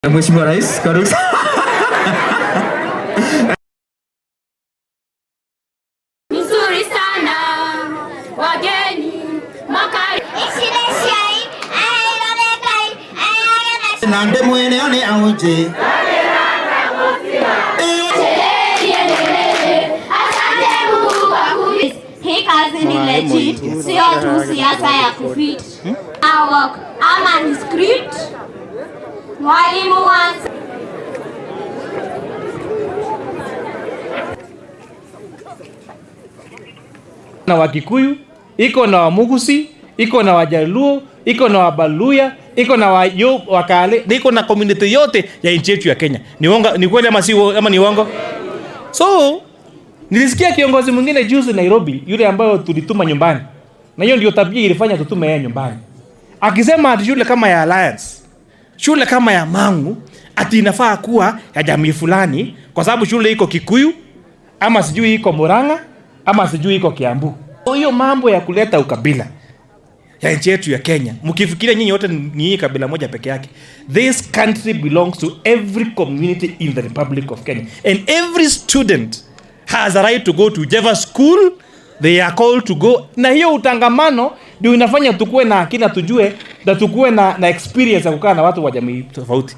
Mheshimiwa Rais, karibu. Nzuri sana wageni makari Nande mwene one auje. Hii kazi ni legit, sio tu siasa ya kufit. Work ama ni script. Mwalimu wangu na Wakikuyu, iko na Wamugusi, iko na Wajaluo, iko na Wabaluya, iko na Wakale, iko na community yote ya nchi yetu ya Kenya. Ni kweli ama si ama ni uongo? So, nilisikia kiongozi mwingine juzi Nairobi, yule ambayo tulituma nyumbani. Na hiyo ndio tabia ilifanya tutume yeye nyumbani. Akisema ati shule kama ya Alliance, shule kama ya Mangu, ati inafaa kuwa ya jamii fulani kwa sababu shule iko Kikuyu ama sijui iko Murang'a ama sijui iko Kiambu. Hiyo mambo ya kuleta ukabila ya nchi yetu ya Kenya, mkifikiria nyinyi wote ni kabila moja peke yake. This country belongs to every community in the Republic of Kenya, and every student has a right to go to whichever school they are called to go. Na hiyo utangamano ndio inafanya tukue na akina, tujue na tukue na experience ya kukaa na watu wa jamii tofauti.